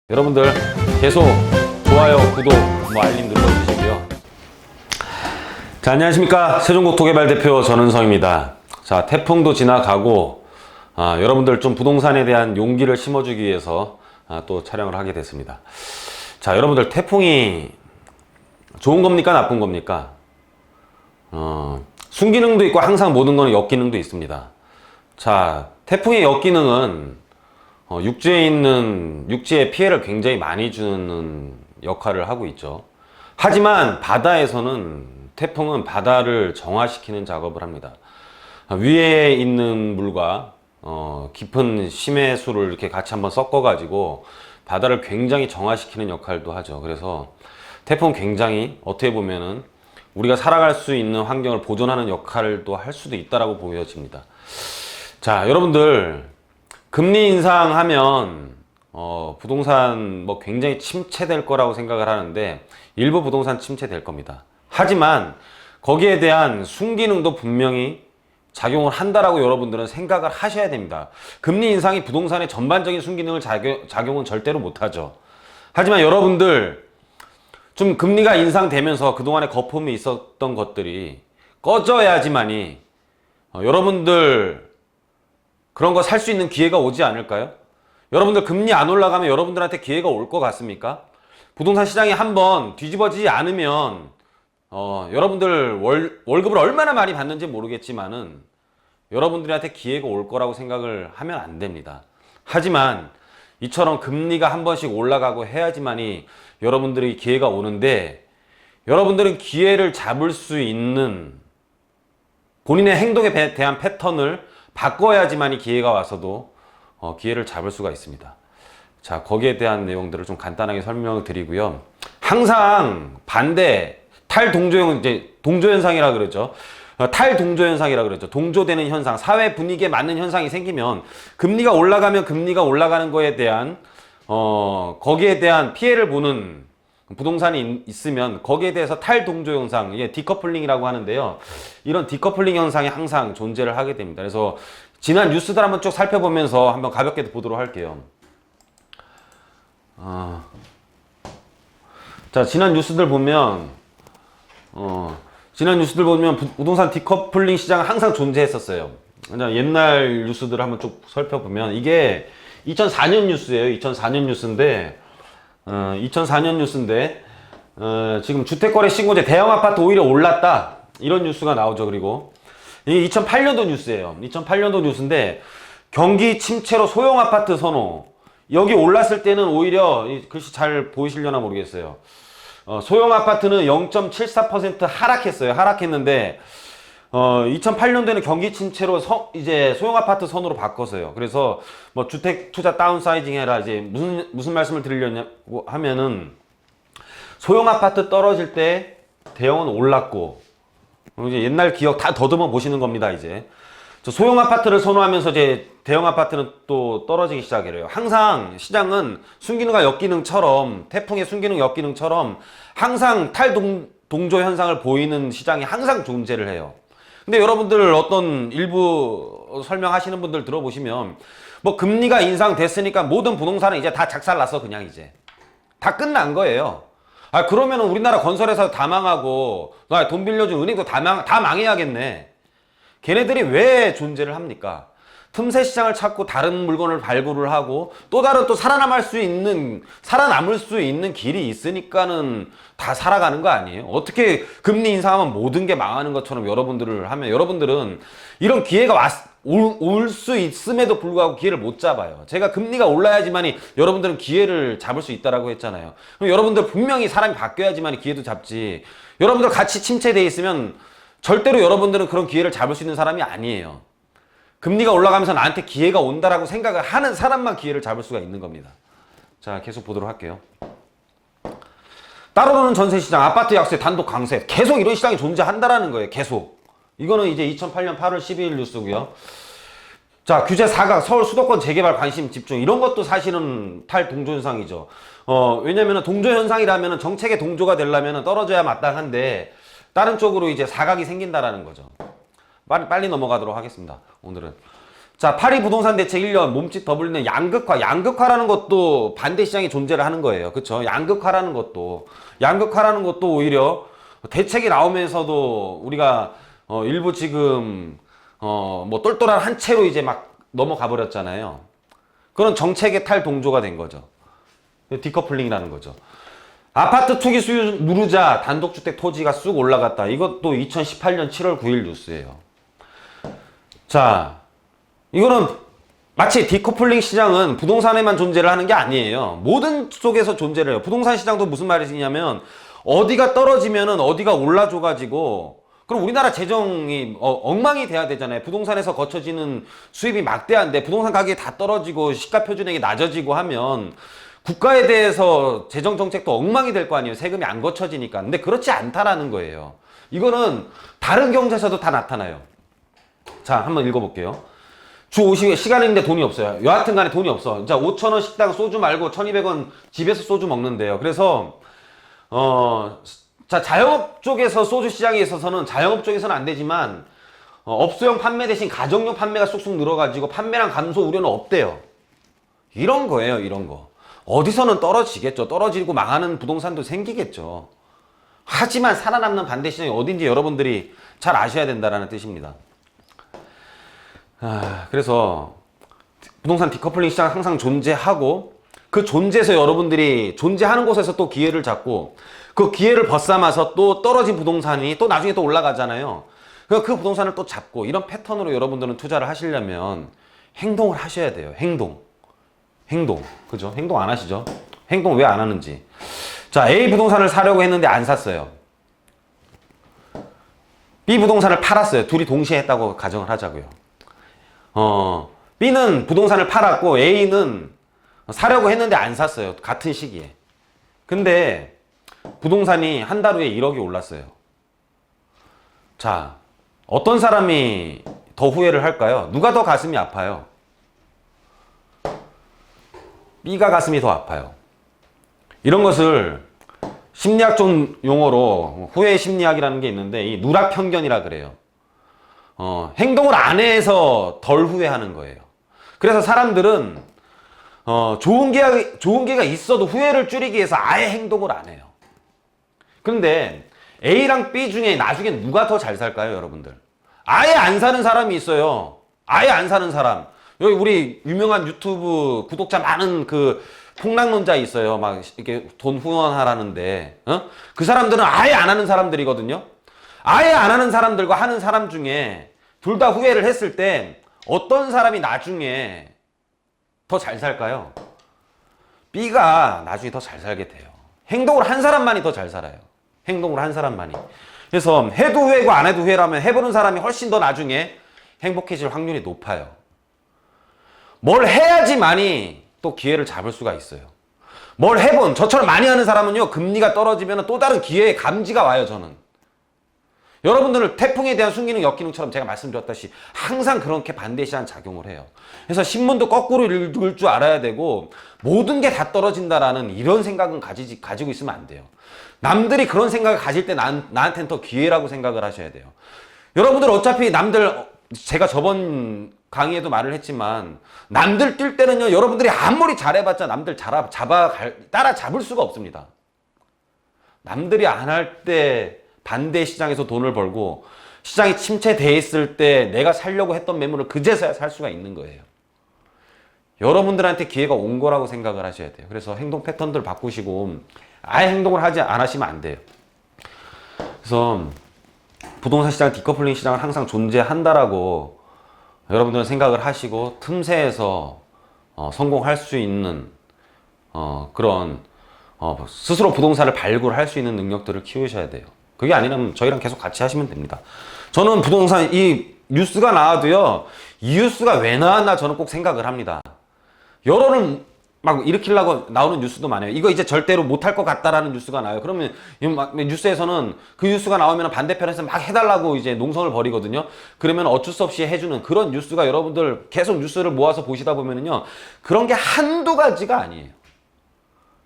여러분들 계속 좋아요, 구독, 알림 눌러주시고요. 자, 안녕하십니까. 세종국토개발 대표 전은성입니다. 자, 태풍도 지나가고 여러분들 좀 부동산에 대한 용기를 심어주기 위해서 또 촬영을 하게 됐습니다. 자, 여러분들 태풍이 좋은 겁니까 나쁜 겁니까? 순기능도 있고 항상 모든 거는 역기능도 있습니다. 자, 태풍의 역기능은 육지에 피해를 굉장히 많이 주는 역할을 하고 있죠. 하지만 바다에서는 태풍은 바다를 정화시키는 작업을 합니다. 위에 있는 물과 깊은 심해수를 이렇게 같이 한번 섞어 가지고 바다를 굉장히 정화시키는 역할도 하죠. 그래서 태풍은 굉장히 어떻게 보면은 우리가 살아갈 수 있는 환경을 보존하는 역할도 할 수도 있다라고 보여집니다. 자, 여러분들 금리 인상하면 부동산 뭐 굉장히 침체될 거라고 생각을 하는데 일부 부동산 침체될 겁니다. 하지만 거기에 대한 순기능도 분명히 작용을 한다라고 여러분들은 생각을 하셔야 됩니다. 금리 인상이 부동산의 전반적인 순기능을 작용은 절대로 못하죠. 하지만 여러분들 좀 금리가 인상되면서 그동안에 거품이 있었던 것들이 꺼져야지만이 여러분들 그런 거 살 수 있는 기회가 오지 않을까요? 여러분들 금리 안 올라가면 여러분들한테 기회가 올 것 같습니까? 부동산 시장이 한번 뒤집어지지 않으면 여러분들 월급을 얼마나 많이 받는지 모르겠지만은 여러분들한테 기회가 올 거라고 생각을 하면 안 됩니다. 하지만 이처럼 금리가 한 번씩 올라가고 해야지만이 여러분들이 기회가 오는데 여러분들은 기회를 잡을 수 있는 본인의 행동에 대한 패턴을 바꿔야지만이 기회가 와서도 기회를 잡을 수가 있습니다. 자, 거기에 대한 내용들을 좀 간단하게 설명을 드리고요. 항상 반대 탈동조형 이제 동조현상이라 그러죠. 탈동조현상이라 그러죠. 동조되는 현상, 사회 분위기에 맞는 현상이 생기면 금리가 올라가면 금리가 올라가는 거에 대한 거기에 대한 피해를 보는 부동산이 있으면 거기에 대해서 탈동조 현상, 이게 디커플링이라고 하는데요. 이런 디커플링 현상이 항상 존재를 하게 됩니다. 그래서 지난 뉴스들 한번 쭉 살펴보면서 한번 가볍게 보도록 할게요. 자, 지난 뉴스들 보면 부동산 디커플링 시장은 항상 존재했었어요. 옛날 뉴스들을 한번 쭉 살펴보면 이게 2004년 뉴스예요. 2004년 뉴스인데 2004년 뉴스인데 지금 주택거래 신고제 대형 아파트 오히려 올랐다 이런 뉴스가 나오죠. 그리고 이게 2008년도 뉴스예요. 2008년도 뉴스인데 경기 침체로 소형 아파트 선호 여기 올랐을 때는 오히려 글씨 잘 보이시려나 모르겠어요. 소형 아파트는 0.74% 하락했어요. 하락했는데 2008년도에는 경기 침체로 이제 소형 아파트 선호로 바꿨어요. 그래서 뭐 주택 투자 다운사이징 해라 이제 무슨 말씀을 드리려고 하면은 소형 아파트 떨어질 때 대형은 올랐고 이제 옛날 기억 다 더듬어 보시는 겁니다. 이제 소형 아파트를 선호하면서 이제 대형 아파트는 또 떨어지기 시작해요. 항상 시장은 순기능과 역기능처럼 태풍의 순기능 역기능처럼 항상 탈동조 현상을 보이는 시장이 항상 존재를 해요. 근데 여러분들 어떤 일부 설명하시는 분들 들어보시면 뭐 금리가 인상됐으니까 모든 부동산은 이제 다 작살났어. 그냥 이제 다 끝난 거예요. 그러면은 우리나라 건설회사 다 망하고 돈 빌려준 은행도 다 망해야겠네. 걔네들이 왜 존재를 합니까? 틈새 시장을 찾고 다른 물건을 발굴을 하고 또 다른 또 살아남을 수 있는 길이 있으니까는 다 살아가는 거 아니에요? 어떻게 금리 인상하면 모든 게 망하는 것처럼 여러분들을 하면 여러분들은 이런 기회가 올 수 있음에도 불구하고 기회를 못 잡아요. 제가 금리가 올라야지만이 여러분들은 기회를 잡을 수 있다라고 했잖아요. 그럼 여러분들 분명히 사람이 바뀌어야지만이 기회도 잡지. 여러분들 같이 침체돼 있으면 절대로 여러분들은 그런 기회를 잡을 수 있는 사람이 아니에요. 금리가 올라가면서 나한테 기회가 온다라고 생각을 하는 사람만 기회를 잡을 수가 있는 겁니다. 자, 계속 보도록 할게요. 따로는 전세시장, 아파트 약세, 단독 강세 계속 이런 시장이 존재한다라는 거예요. 계속. 이거는 이제 2008년 8월 12일 뉴스고요. 자, 규제 사각, 서울 수도권 재개발 관심 집중 이런 것도 사실은 탈동조 현상이죠. 왜냐면은 동조 현상이라면은 정책의 동조가 되려면은 떨어져야 마땅한데 다른 쪽으로 이제 사각이 생긴다라는 거죠. 빨리 넘어가도록 하겠습니다. 오늘은. 자, 파리 부동산 대책 1년 몸집 더 불리는 양극화. 양극화라는 것도 반대 시장이 존재를 하는 거예요. 그쵸? 양극화라는 것도 오히려 대책이 나오면서도 우리가 일부 지금 뭐 똘똘한 한 채로 이제 막 넘어가 버렸잖아요. 그런 정책의 탈동조가 된 거죠. 디커플링이라는 거죠. 아파트 투기 수요 누르자 단독주택 토지가 쑥 올라갔다. 이것도 2018년 7월 9일 뉴스예요. 자, 이거는 마치 디커플링 시장은 부동산에만 존재를 하는 게 아니에요. 모든 쪽에서 존재를 해요. 부동산 시장도 무슨 말이냐면 어디가 떨어지면은 어디가 올라줘가지고 그럼 우리나라 재정이 엉망이 돼야 되잖아요. 부동산에서 거쳐지는 수입이 막대한데 부동산 가격이 다 떨어지고 시가 표준액이 낮아지고 하면 국가에 대해서 재정 정책도 엉망이 될 거 아니에요. 세금이 안 거쳐지니까. 근데 그렇지 않다라는 거예요. 이거는 다른 경제에서도 다 나타나요. 자, 한번 읽어볼게요. 주 50회 시간 있는데 돈이 없어요. 여하튼 간에 돈이 없어. 자, 5,000원 식당 소주 말고 1,200원 집에서 소주 먹는데요. 그래서 자, 자영업 쪽에서 소주 시장에 있어서는 자영업 쪽에서는 안 되지만 업소용 판매 대신 가정용 판매가 쑥쑥 늘어가지고 판매량 감소 우려는 없대요. 이런 거예요. 이런 거. 어디서는 떨어지겠죠. 떨어지고 망하는 부동산도 생기겠죠. 하지만 살아남는 반대 시장이 어딘지 여러분들이 잘 아셔야 된다는 뜻입니다. 그래서 부동산 디커플링 시장은 항상 존재하고 그 존재에서 여러분들이 존재하는 곳에서 또 기회를 잡고 그 기회를 벗삼아서 또 떨어진 부동산이 또 나중에 또 올라가잖아요. 그 부동산을 또 잡고 이런 패턴으로 여러분들은 투자를 하시려면 행동을 하셔야 돼요. 행동. 그죠? 행동 안 하시죠? 행동 왜 안 하는지. 자, A 부동산을 사려고 했는데 안 샀어요. B 부동산을 팔았어요. 둘이 동시에 했다고 가정을 하자고요. B는 부동산을 팔았고 A는 사려고 했는데 안 샀어요. 같은 시기에. 근데 부동산이 한 달 후에 1억이 올랐어요. 자, 어떤 사람이 더 후회를 할까요? 누가 더 가슴이 아파요? B가 가슴이 더 아파요. 이런 것을 심리학적 용어로 후회 심리학이라는 게 있는데 이 누락 편견이라 그래요. 행동을 안 해서 덜 후회하는 거예요. 그래서 사람들은 좋은 기회가 있어도 후회를 줄이기 위해서 아예 행동을 안 해요. 그런데 A랑 B 중에 나중에 누가 더 잘 살까요, 여러분들? 아예 안 사는 사람이 있어요. 아예 안 사는 사람. 여기 우리 유명한 유튜브 구독자 많은 그 폭락론자 있어요. 막 이렇게 돈 후원하라는데, 그 사람들은 아예 안 하는 사람들이거든요. 아예 안 하는 사람들과 하는 사람 중에 둘 다 후회를 했을 때 어떤 사람이 나중에 더 잘 살까요? B가 나중에 더 잘 살게 돼요. 행동을 한 사람만이 더 잘 살아요. 행동을 한 사람만이. 그래서 해도 후회고 안 해도 후회라면 해보는 사람이 훨씬 더 나중에 행복해질 확률이 높아요. 뭘 해야지만이 또 기회를 잡을 수가 있어요. 뭘 해본 저처럼 많이 하는 사람은요, 금리가 떨어지면 또 다른 기회의 감지가 와요. 저는 여러분들을 태풍에 대한 순기능 역기능처럼 제가 말씀드렸다시피 항상 그렇게 반대시한 작용을 해요. 그래서 신문도 거꾸로 읽을 줄 알아야 되고 모든 게 다 떨어진다라는 이런 생각은 가지고 있으면 안 돼요. 남들이 그런 생각을 가질 때 나한테는 더 기회라고 생각을 하셔야 돼요. 여러분들 어차피 제가 저번 강의에도 말을 했지만 남들 뛸 때는요, 여러분들이 아무리 잘해봤자 남들 따라잡을 수가 없습니다. 남들이 안 할 때 반대 시장에서 돈을 벌고 시장이 침체돼 있을 때 내가 살려고 했던 매물을 그제서야 살 수가 있는 거예요. 여러분들한테 기회가 온 거라고 생각을 하셔야 돼요. 그래서 행동 패턴들 바꾸시고 아예 행동을 안 하시면 안 돼요. 그래서 부동산 시장, 디커플링 시장은 항상 존재한다라고 여러분들은 생각을 하시고 틈새에서 성공할 수 있는 그런 스스로 부동산을 발굴할 수 있는 능력들을 키우셔야 돼요. 그게 아니라면 저희랑 계속 같이 하시면 됩니다. 저는 부동산 이 뉴스가 나와도요, 이 뉴스가 왜 나왔나 저는 꼭 생각을 합니다. 여론을 막 일으키려고 나오는 뉴스도 많아요. 이거 이제 절대로 못할 것 같다라는 뉴스가 나와요. 그러면 뉴스에서는 그 뉴스가 나오면 반대편에서 막 해달라고 이제 농성을 벌이거든요. 그러면 어쩔 수 없이 해주는 그런 뉴스가 여러분들 계속 뉴스를 모아서 보시다 보면은요, 그런 게 한두 가지가 아니에요.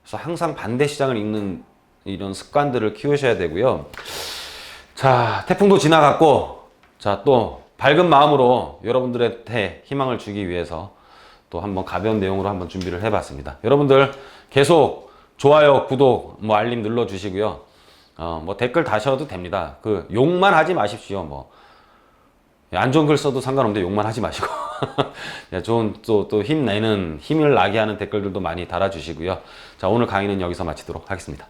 그래서 항상 반대 시장을 읽는 이런 습관들을 키우셔야 되고요. 자, 태풍도 지나갔고, 자, 또 밝은 마음으로 여러분들한테 희망을 주기 위해서 또 한번 가벼운 내용으로 한번 준비를 해봤습니다. 여러분들 계속 좋아요, 구독, 뭐 알림 눌러주시고요. 뭐 댓글 다셔도 됩니다. 그 욕만 하지 마십시오. 뭐 안 좋은 글 써도 상관없는데 욕만 하지 마시고 좋은 또 힘내는 힘을 나게 하는 댓글들도 많이 달아주시고요. 자, 오늘 강의는 여기서 마치도록 하겠습니다.